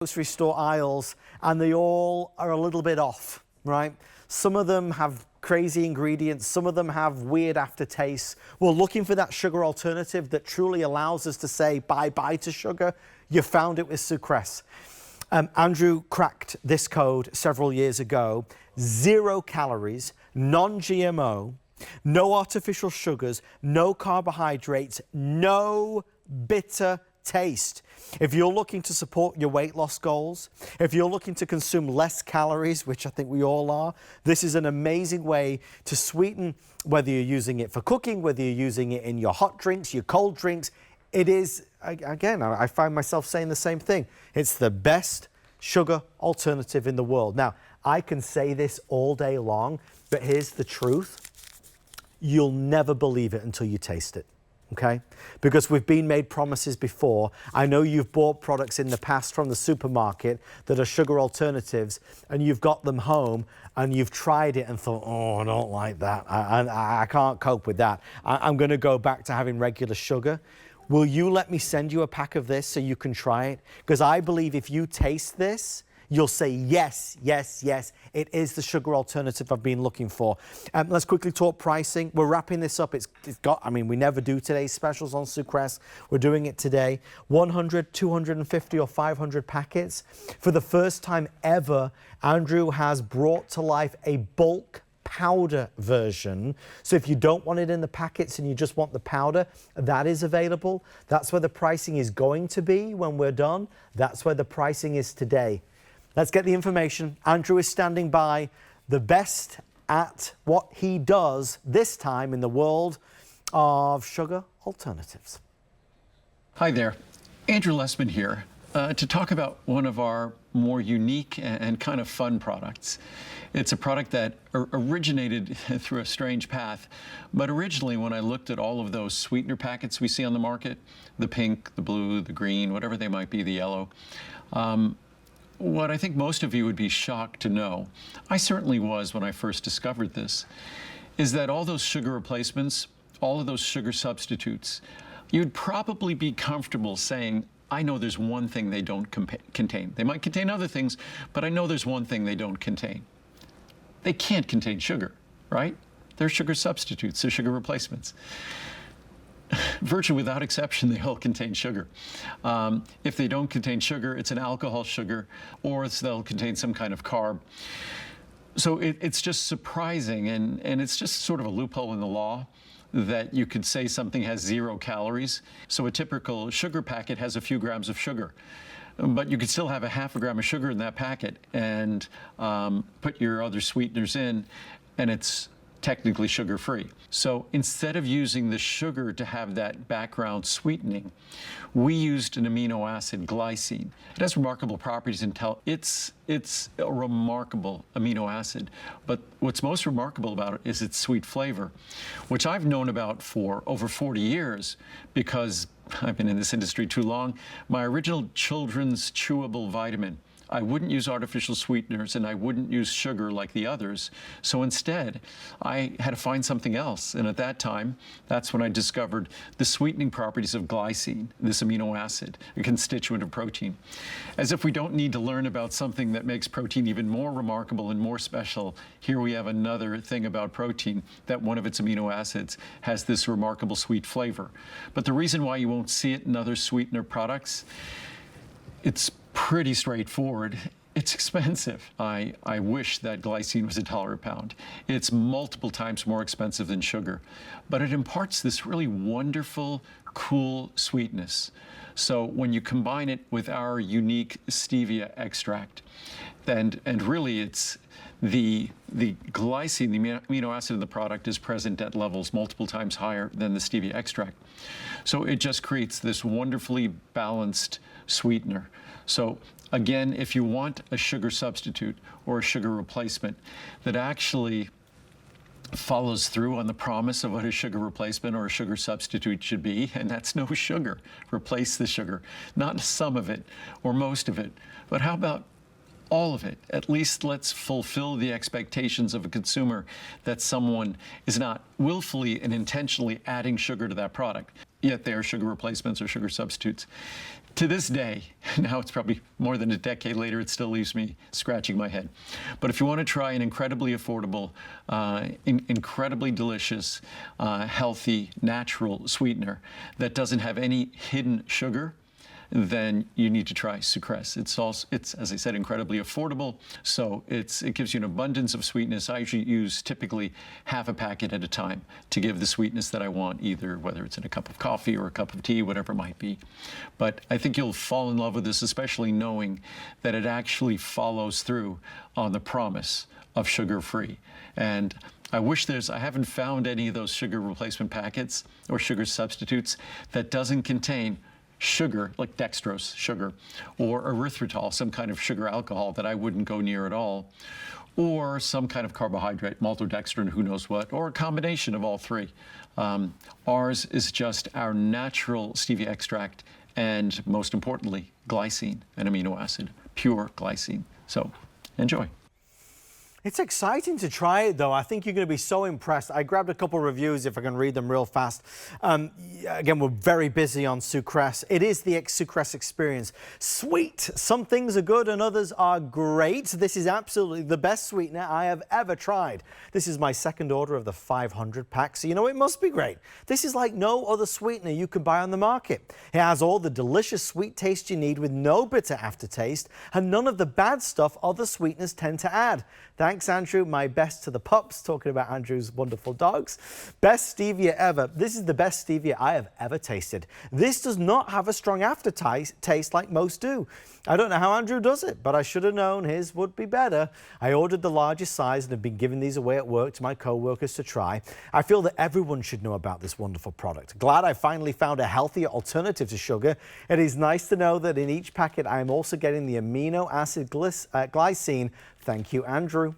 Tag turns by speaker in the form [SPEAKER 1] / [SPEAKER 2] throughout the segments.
[SPEAKER 1] grocery store aisles, and they all are a little bit off, right? Some of them have crazy ingredients, some of them have weird aftertastes. We're looking for that sugar alternative that truly allows us to say bye-bye to sugar. You found it with Sucress. Andrew cracked this code several years ago. 0 calories, non-GMO, no artificial sugars, no carbohydrates, no bitter taste. If you're looking to support your weight loss goals, if you're looking to consume less calories, which I think we all are, this is an amazing way to sweeten, whether you're using it for cooking, whether you're using it in your hot drinks, your cold drinks. It is, again, I find myself saying the same thing. It's the best sugar alternative in the world. Now, I can say this all day long, but here's the truth. You'll never believe it until you taste it. Okay? Because we've been made promises before. I know you've bought products in the past from the supermarket that are sugar alternatives, and you've got them home and you've tried it and thought, oh, I don't like that. I can't cope with that. I'm going to go back to having regular sugar. Will you let me send you a pack of this so you can try it? Because I believe if you taste this, you'll say, yes, yes, yes, it is the sugar alternative I've been looking for. Let's quickly talk pricing. We're wrapping this up. It's got, I mean, we never do today's specials on Sucress. We're doing it today. 100, 250 or 500 packets. For the first time ever, Andrew has brought to life a bulk powder version. So if you don't want it in the packets and you just want the powder, that is available. That's where the pricing is going to be when we're done. That's where the pricing is today. Let's get the information. Andrew is standing by, the best at what he does this time in the world of sugar alternatives.
[SPEAKER 2] Hi there, Andrew Lessman here to talk about one of our more unique and kind of fun products. It's a product that originated through a strange path, but originally when I looked at all of those sweetener packets we see on the market, the pink, the blue, the green, whatever they might be, the yellow, what I think most of you would be shocked to know, I certainly was when I first discovered this, is that all those sugar replacements, all of those sugar substitutes, you'd probably be comfortable saying, I know there's one thing they don't contain. They might contain other things, but I know there's one thing they don't contain. They can't contain sugar, right? They're sugar substitutes, they're sugar replacements. Virtually without exception, they all contain sugar. If they don't contain sugar, it's an alcohol sugar, or they'll contain some kind of carb. So it's just surprising, and it's just sort of a loophole in the law that you could say something has 0 calories. So a typical sugar packet has a few grams of sugar, but you could still have a half a gram of sugar in that packet and put your other sweeteners in, and it's technically sugar-free. So instead of using the sugar to have that background sweetening, we used an amino acid, glycine. It has remarkable properties until it's a remarkable amino acid. But what's most remarkable about it is its sweet flavor, which I've known about for over 40 years because I've been in this industry too long. My original children's chewable vitamin, I wouldn't use artificial sweeteners and I wouldn't use sugar like the others. So instead, I had to find something else. And at that time, that's when I discovered the sweetening properties of glycine, this amino acid, a constituent of protein. As if we don't need to learn about something that makes protein even more remarkable and more special, here we have another thing about protein, that one of its amino acids has this remarkable sweet flavor. But the reason why you won't see it in other sweetener products, it's pretty straightforward. It's expensive. I wish that glycine was $1 a pound. It's multiple times more expensive than sugar, but it imparts this really wonderful, cool sweetness. So when you combine it with our unique stevia extract, and really it's the glycine, the amino acid in the product, is present at levels multiple times higher than the stevia extract. So it just creates this wonderfully balanced sweetener. So again, if you want a sugar substitute or a sugar replacement that actually follows through on the promise of what a sugar replacement or a sugar substitute should be, and that's no sugar. Replace the sugar, not some of it or most of it, but how about all of it? At least let's fulfill the expectations of a consumer that someone is not willfully and intentionally adding sugar to that product, yet they are sugar replacements or sugar substitutes. To this day, now it's probably more than a decade later, it still leaves me scratching my head. But if you want to try an incredibly affordable, incredibly delicious, healthy, natural sweetener that doesn't have any hidden sugar, then you need to try Sucress. It's, as I said, incredibly affordable, so it gives you an abundance of sweetness. I usually use typically half a packet at a time to give the sweetness that I want, either whether it's in a cup of coffee or a cup of tea, whatever it might be. But I think you'll fall in love with this, especially knowing that it actually follows through on the promise of sugar-free. And I haven't found any of those sugar replacement packets or sugar substitutes that doesn't contain sugar, like dextrose sugar, or erythritol, some kind of sugar alcohol that I wouldn't go near at all, or some kind of carbohydrate, maltodextrin, who knows what, or a combination of all three. Ours is just our natural stevia extract and, most importantly, glycine, an amino acid, pure glycine. So enjoy.
[SPEAKER 1] It's exciting to try it, though. I think you're going to be so impressed. I grabbed a couple reviews, if I can read them real fast. Again, we're very busy on Sucress. It is the Sucress experience. Sweet. Some things are good and others are great. This is absolutely the best sweetener I have ever tried. This is my second order of the 500 pack, so you know it must be great. This is like no other sweetener you can buy on the market. It has all the delicious sweet taste you need with no bitter aftertaste and none of the bad stuff other sweeteners tend to add. Thanks, Andrew. My best to the pups. Talking about Andrew's wonderful dogs. Best stevia ever. This is the best stevia I have ever tasted. This does not have a strong aftertaste like most do. I don't know how Andrew does it, but I should have known his would be better. I ordered the largest size and have been giving these away at work to my co-workers to try. I feel that everyone should know about this wonderful product. Glad I finally found a healthier alternative to sugar. It is nice to know that in each packet I am also getting the amino acid glycine. Thank you, Andrew.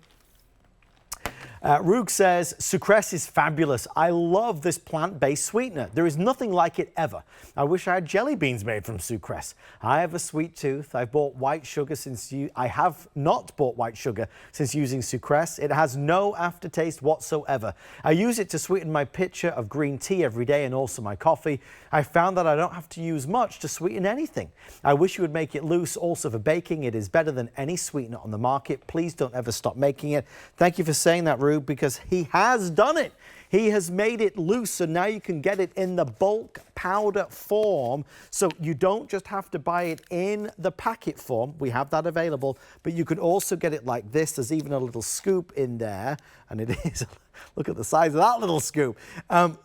[SPEAKER 1] Rug says, Sucress is fabulous. I love this plant-based sweetener. There is nothing like it ever. I wish I had jelly beans made from Sucress. I have a sweet tooth. I have not bought white sugar since using Sucress. It has no aftertaste whatsoever. I use it to sweeten my pitcher of green tea every day and also my coffee. I found that I don't have to use much to sweeten anything. I wish you would make it loose also for baking. It is better than any sweetener on the market. Please don't ever stop making it. Thank you for saying that, Rube, because he has done it. He has made it loose, so now you can get it in the bulk powder form. So you don't just have to buy it in the packet form. We have that available, but you could also get it like this. There's even a little scoop in there, and it is, look at the size of that little scoop.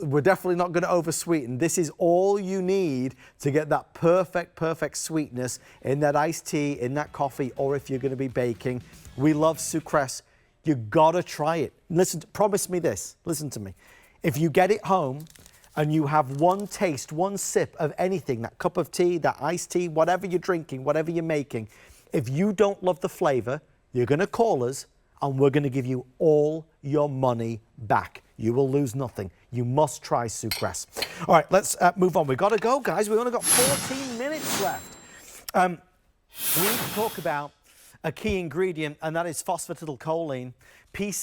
[SPEAKER 1] We're definitely not going to over-sweeten. This is all you need to get that perfect sweetness in that iced tea, in that coffee, or if you're going to be baking. We love Sucress. You gotta try it. Listen, promise me this. Listen to me. If you get it home and you have one taste, one sip of anything, that cup of tea, that iced tea, whatever you're drinking, whatever you're making, if you don't love the flavor, you're gonna call us and we're gonna give you all your money back. You will lose nothing. You must try Sucress. All right, let's move on. We've got to go, guys. We've only got 14 minutes left. We need to talk about a key ingredient, and that is phosphatidylcholine. PC